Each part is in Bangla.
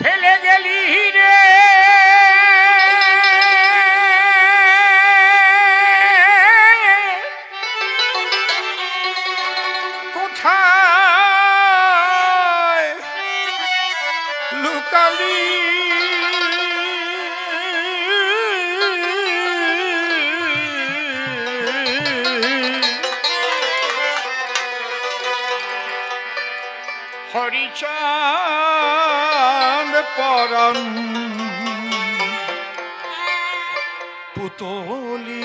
ফেলে গেলি রে কোথায় লুকালি হরিচাঁদ পরম পুতলি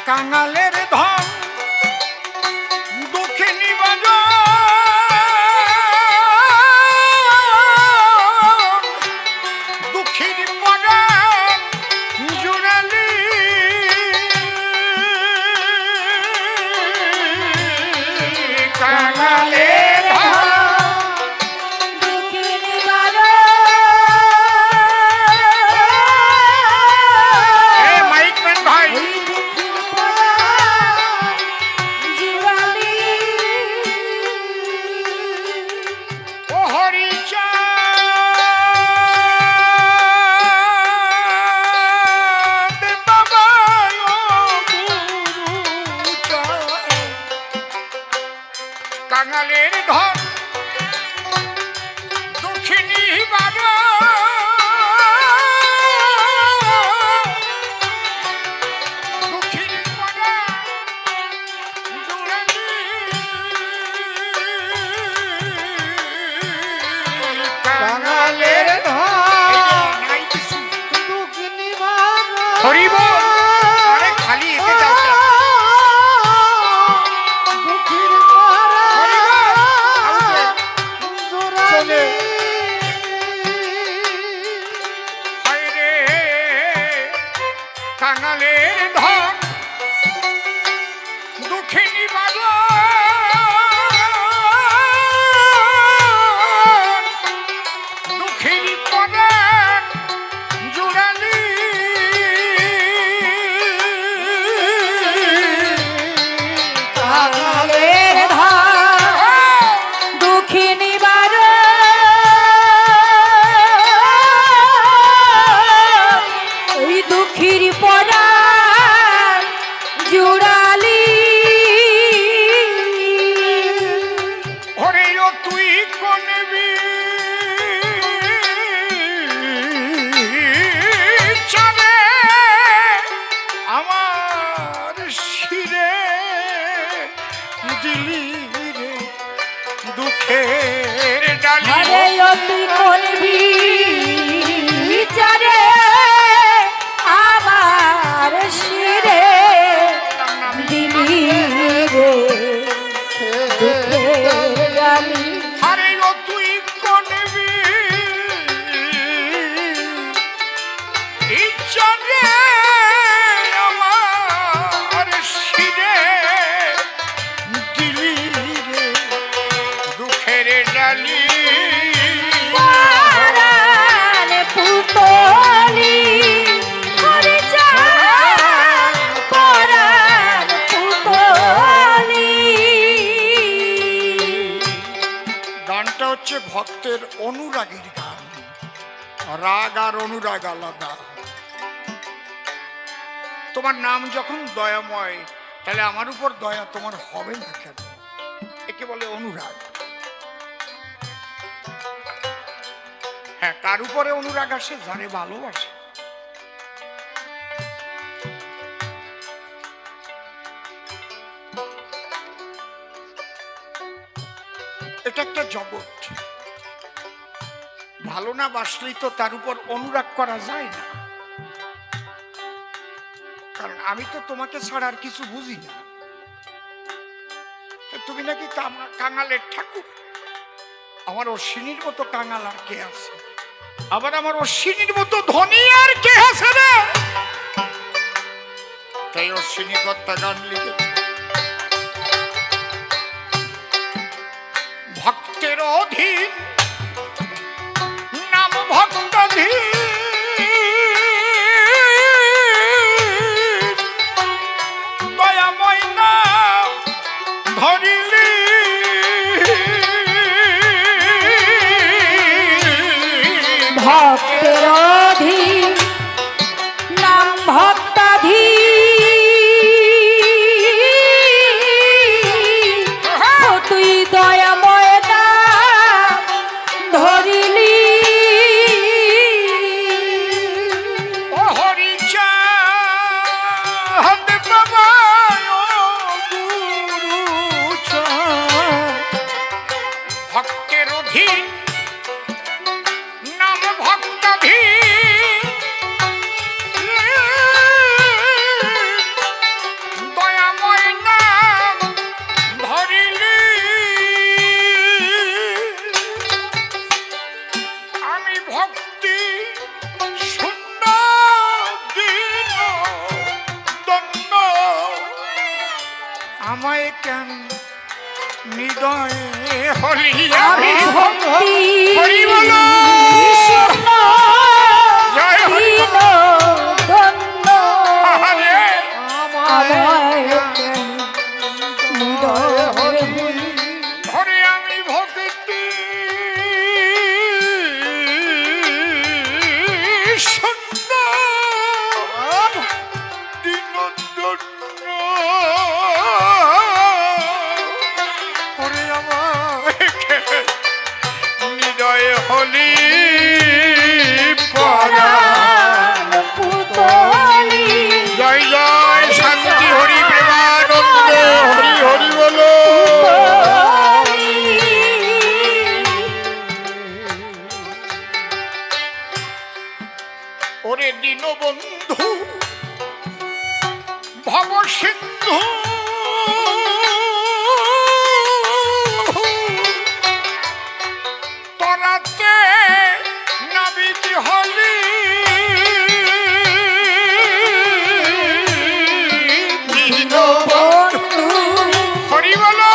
কাঙালের ধন দক্ষিণী বাজার দুঃখীর পরাণ জুড়ালি কাঙালের মাইকম্যান ভাই কাঙালের ধন দক্ষিণী বাজার দক্ষিণ কাঙালের ধন হরিব আরে খালি এতে যাও কাঙালের ধন দক্ষিণী বাজার দক্ষিণী পরাণ জুড়ালি কাঙালের ধন দক্ষিণী বাজার ওই দুঃখীর পরাণ জুড়ালি ওরে ও তুই কোনবি চলে আমার শিরে দিলি রে দুঃখের ডালি আরে অতি করবি চারে আমার শিরে দিলি রে দুঃখের ডালি আরে ও তুই কোনবি ইচ্ছারে আমার শিরে দিলি রে দুঃখের ডালি পরাণ পুতলি হরিচাঁদ পরাণ পুতলি গানটা হচ্ছে ভক্তের অনুরাগীর গান রাগ আর অনুরাগ আলাদা তোমার নাম যখন দয়াময় তাহলে আমার উপর দয়া তোমার হবে না কেন একে বলে অনুরাগ হ্যাঁ কার উপরে অনুরাগ আসে যারে ভালোবাসে এটা একটা জগৎ ভালো না বাসলেই তো তার উপর অনুরাগ করা যায় না কারণ আমি তো তোমাকে ছাড়া আর কিছু বুঝি না তুমি নাকি কাঙালের ঠাকুর আমার অশ্বিনীর মতো কাঙাল আর কে আছে আবার আমার অশ্বিনীর মতো ধনী আর কে আছে রে? তাই অশ্বিনী কর্তা গান লিখেছে, ভক্তের অধীন নাম ভক্তাধীন, দয়াময় নাম ধরিলি ভক্তের অধীন নাম ভক্তাধীন, ও তুই দয়াময় নাম ধরিলি। ও হরি চাঁদ বাবা ও গুরু চাঁদ, ভক্তের অধীন নাম ভক্তাধীন, দয়াময় নাম ধরিলি। আমি ভক্তি শূন্য দিন দণ্ড, আমায় কেন হৃদয়ে হলি আমি ভক্তি হরি বলো। শূন্য জয় হরি দীন দণ্ড, আরে আমায় কেন হৃদয়ে হলি। ধরে আমি ভক্তি শূন্য দিন দণ্ড, ওরে আমার হৃদয়ে হলি পরা। পরাণ পুতলি জয় জয় শান্তি হরি প্রেমানন্দ হরি হরি বলো। ওরে দীনবন্ধু ভব সিন্ধু, তরাতে নাবিক হলি দীনবন্ধু হরি বলো।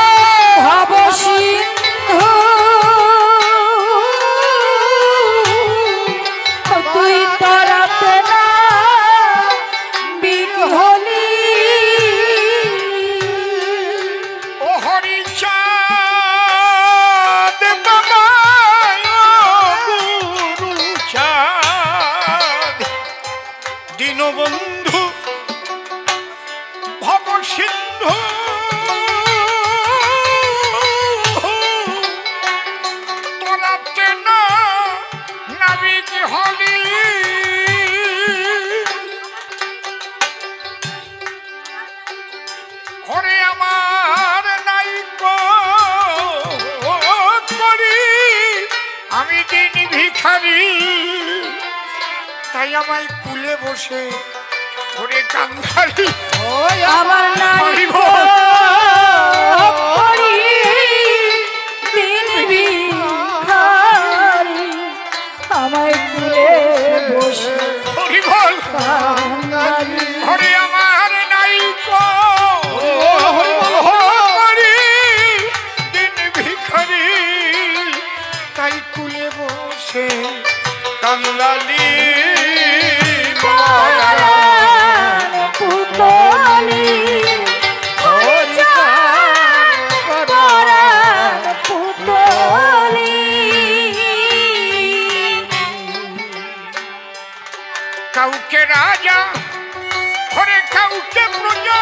ভব সিন্ধু, তুই তরাতে না বিহলি। ও হরি চাঁদ বাবা ও গুরু চাঁদ, দীনবন্ধু ভব সিন্ধু, তোরাতে না নাবিক হলি। ঘরে আমার নাই করি, আমি দিন ভিখারি, তাই আমায় কুলে বসে ঘরে কান্দারি। আমার নাই হরি বল। করি দিন ভিখারি, আমায় কুলে বসে হরি বল। কান্দারি। ঘরে আমার নাই করি, দিন ভিখারি, তাই কুলে বসে কান্দালি। পরাণ পুতলি পরাণ পুতলি, কাউকে রাজা ঘরে কাউকে প্রজা,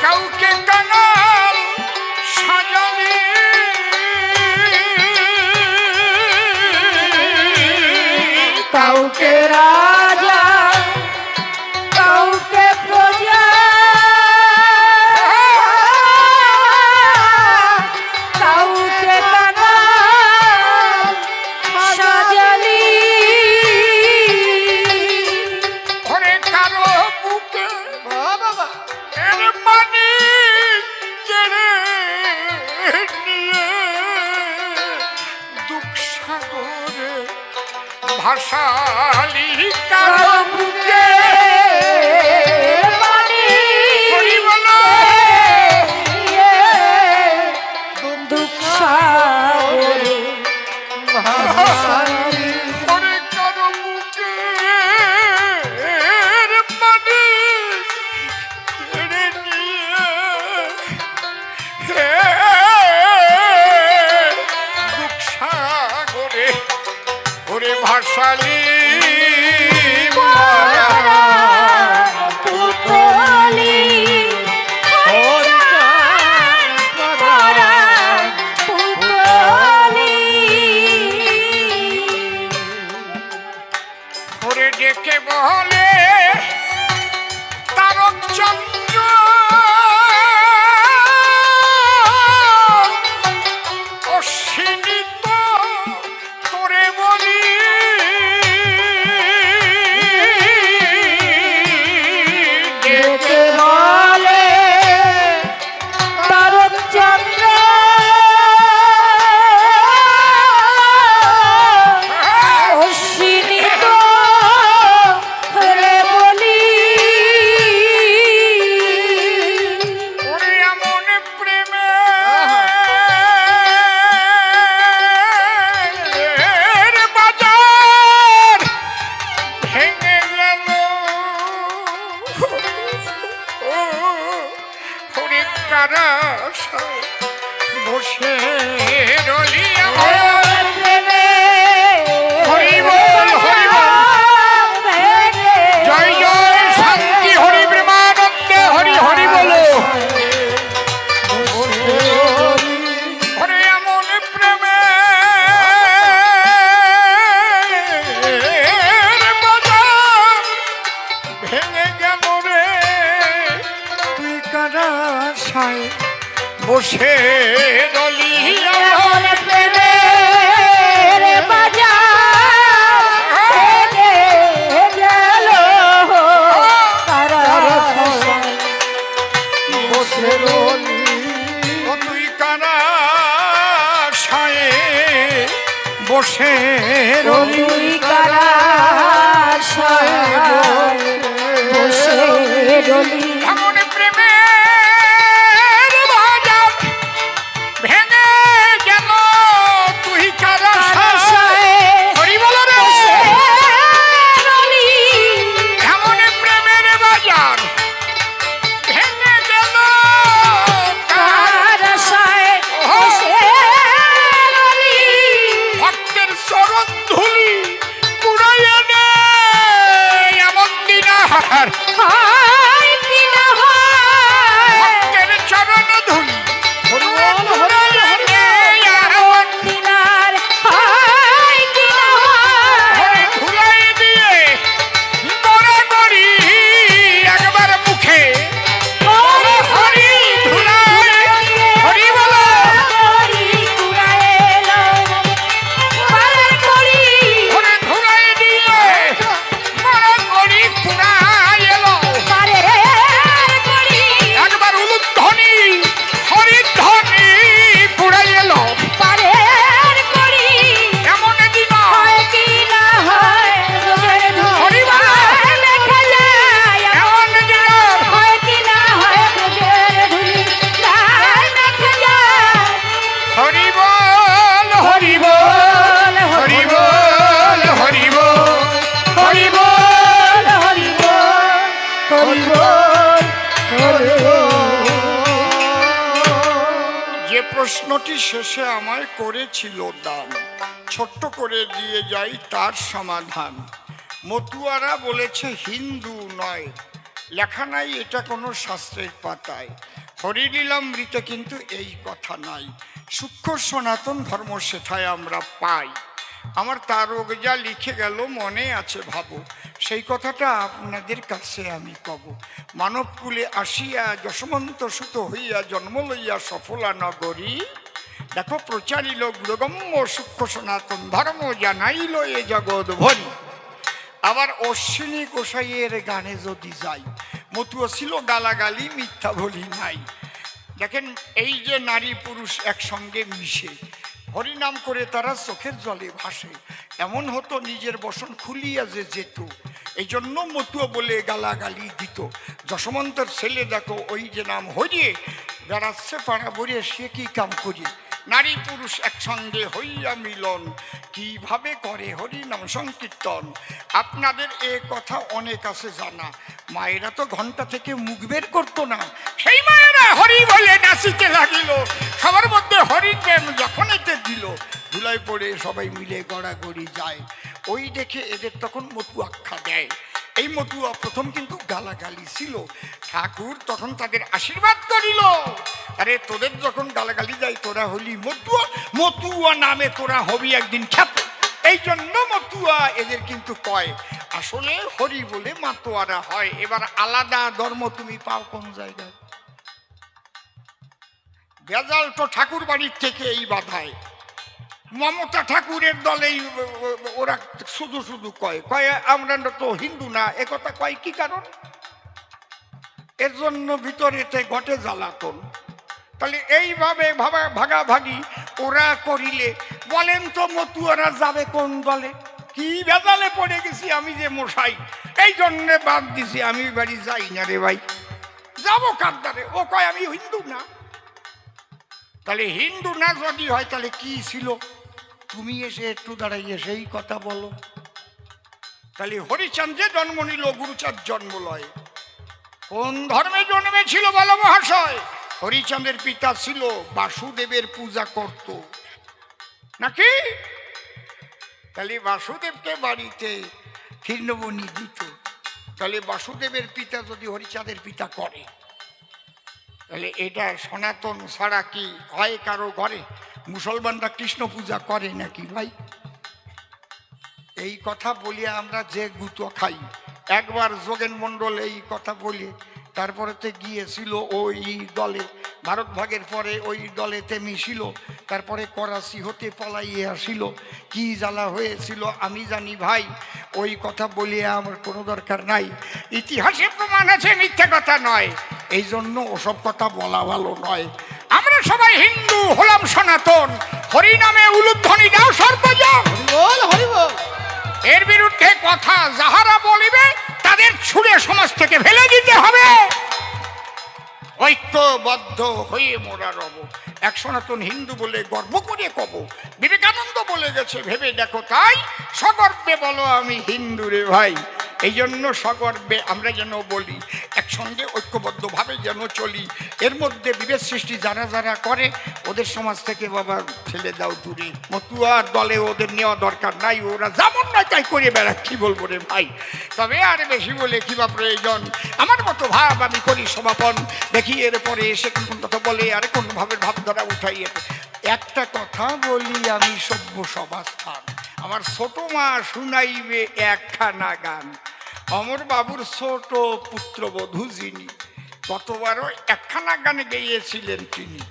কাউকে কানাল সাজালি, কাউকে রাজা কাউকে প্রজা, কাউকে কানাল সাজালি। ঘরে কারো বুকে এর মানি কেড়ে নিয়ে ভাষালি কারো বুকে হরি বলো দুঃখ সাগরে ওরে কারো বুকে মানে কেড়ে নিয়ে দুঃখ সাগরে ওরে ভাষালি পুতলি পুতলি ওরে ডেকে বলে তারক চন্দ্র অশ্বিনী তো তোরে বলি ডেকে বলে তারক চন্দ্র অশ্বিনী তো রে বলি ওরে এমন প্রেমে বাজার ভেঙে গেল ওরে কারা বসে রলি আমার হরি বল, হরি বল। জয় জয় শান্তি হরি প্রেমানন্দে হরি হরি বলো ওরে এমন প্রেমে বাজার ভেঙে গেল রে তুই কারা সাই বসে রলি আমার প্রেমের বাজার ভেঙে গেল বসে রলি ও তুই কারা সায়ে বসে রলি তুই কারা বসে রলি এমন প্রেমের বাজার ভেঙে গেল তুই কারা সায়ে হরি বল রে রলি এমন প্রেমের বাজার ভেঙে গেল কারা বসে রলি ভক্তের চরণ ধুলি কুড়াইয়া নে এমন দিনার হয় কি না হয় ভক্তের চরণ ধুলি কুড়াইয়া নে এমন দিনার হয় কি না হয় ধুলাই দিয়ে তোরা করি একবার মুখে ওরে হরি ধুলাই হরি বলো করি কুড়াইলো পারে করি ওরে ধুলাই দিয়ে তোরা করি কুড়াই এলো পারে করি একবার উলুধ্বনি হরিধ্বনি কুড়াই এলো পারে করি এমন দিন হয় কি না হয় রোজের হরি বল। ধুলি লেখা যায় এমন দিন হয় কি না হয় রোজের ধুলি গায় লেখা যায় হরি বল হরি বল হরি বল হরি বল হরি বল হরি বল হরি বল হরি বল যে প্রশ্নটি শেষে আমায় করেছিল দান ছোট্ট করে দিয়ে যাই তার সমাধান মতুয়ারা বলেছে হিন্দু নয় লেখা নাই এটা কোনো শাস্ত্রের পাতায় হরিলীলামৃতে কিন্তু এই কথা নাই সূক্ষ্ম সনাতন ধর্ম সেথায় আমরা পাই আমার তারক যা লিখে গেল মনে আছে ভাবো সেই কথাটা আপনাদের কাছে আমি কব মানবকুলে আসিয়া যশমন্ত সুত হইয়া জন্ম লইয়া সফলা নগরী দেখো প্রচারিল গুরগম্য সূক্ষ্ম সনাতন ধর্ম জানাইল এ জগৎ ভরি আবার অশ্বিনী গোসাইয়ের গানে যদি যাই মতুয়া ছিল গালাগালি মিথ্যা বলি নাই দেখেন এই যে নারী পুরুষ একসঙ্গে মিশে হরিনাম করে তারা চোখের জলে ভাসে। এমন হতো নিজের বসন খুলিয়া যে যেত, এই জন্য মতুয়া বলে গালাগালি দিত। যশোমন্তর ছেলে দেখো ওই যে নাম হরিয়ে বেড়াচ্ছে পাড়া ভরিয়ে, সে কি কাম করি, নারী পুরুষ একসঙ্গে হইয়া মিলন, কিভাবে করে হরি নাম সংকীর্তন। আপনাদের এ কথা অনেক আছে জানা, মায়েরা তো ঘন্টা থেকে মুখ বের করতো না, সেই মায়েরা হরি বলে নাচিতে লাগিল। সবার মধ্যে হরির প্রেম যখন এতে দিল, ধুলায় পড়ে সবাই মিলে গড়াগড়ি যায়। ওই দেখে এদের তখন মতু আখ্যা দেয়। এই মতুয়া প্রথম কিন্তু গালাগালি ছিল, ঠাকুর তখন তাদের আশীর্বাদ করিল, আরে তোদের যখন গালাগালি যায় তোরা হলি মতুয়া, মতুয়া নামে তোরা হবি একদিন খ্যাত। এই জন্য মতুয়া এদের কিন্তু কয়, আসলে হরি বলে মাতোয়ারা হয়। এবার আলাদা ধর্ম তুমি পাও কোন জায়গায়? বেজাল তো ঠাকুর বাড়ির থেকে এই বাধায়। মমতা ঠাকুরের দলেই ওরা শুধু শুধু কয় কয় আমরা তো হিন্দু না, একথা কয় কি কারণ? এর জন্য ভিতরেতে ঘটে জ্বালাতন। তাহলে এইভাবে ভাগাভাগি ওরা করিলে বলেন তো মতুয়ারা যাবে কোন দলে? কি ভেজালে পড়ে গেছি আমি যে মশাই, এই জন্য বাদ দিছি, আমি বাড়ি যাই না রে ভাই, যাবো কার দ্বারে? ও কয় আমি হিন্দু না। তাহলে হিন্দু না যদি হয় তাহলে কি ছিল? তুমি এসে একটু দাঁড়াইয়ে সেই কথা বলো। তাহলে হরিচাঁদ যে জন্ম নিল, গুরুচাঁদ জন্ম লয়, কোন ধর্মে জন্মেছিল বলো মহাশয়? হরিচাঁদের পিতা ছিল বাসুদেবের পূজা করত নাকি? তাহলে বাসুদেবকে বাড়িতে কীর্ণবনি দিত। তাহলে বাসুদেবের পিতা যদি হরিচাঁদের পিতা করে, তাহলে এটা সনাতন ছাড়া কি হয় কারো ঘরে? মুসলমানরা কৃষ্ণ পূজা করে নাকি ভাই? এই কথা বলিয়া আমরা যে গুতো খাই। একবার যোগেন মণ্ডল এই কথা বলে তারপরেতে গিয়েছিল ওই দলে, ভারত ভাগের পরে ওই দলেতে মিশিল, তারপরে করাচি হতে পলাইয়ে আসিল। কি জ্বালা হয়েছিল আমি জানি ভাই, ওই কথা বলিয়া আমার কোনো দরকার নাই। ইতিহাসে প্রমাণ আছে, মিথ্যে কথা নয়, এই জন্য ওসব কথা বলা ভালো নয়। আমরা সবাই হিন্দু, হলাম সনাতন, হরি নামে উলুধ্বনি দাও সর্বজন। এর বিরুদ্ধে কথা যাহারা বলিবে তাদের ছুঁড়ে সমাজ থেকে ফেলে দিতে হবে। ঐক্যবদ্ধ হয়ে মোরা রব, এক সনাতন হিন্দু বলে গর্ব করে কব। বিবেকানন্দ বলে গেছে ভেবে দেখো তাই, সগর্বে বলো আমি হিন্দু রে ভাই। এই জন্য সগর্বে আমরা যেন বলি, একসঙ্গে ঐক্যবদ্ধভাবে যেন চলি। এর মধ্যে বিভেদ সৃষ্টি যারা যারা করে ওদের সমাজ থেকে বাবা ঠেলে দাও দূরে। মতুয়ার দলে ওদের নেওয়া দরকার নাই, ওরা যেমন নয় তাই করে বেড়া, কি বলবো রে ভাই। তবে আর বেশি বলে কি বা প্রয়োজন, আমার মতো ভাব আমি করি সমাপন। দেখি এরপরে এসে কোন কথা বলে আর কোন ভাবের ভাবধারা উঠাই। একটা কথা বলি আমি সভ্য সভাস্থান, আমার ছোট মা শুনাইবে একখানা গান। অমর বাবুর ছোট পুত্রবধূ যিনি, গতবারও একখানা গানে গেয়েছিলেন তিনি।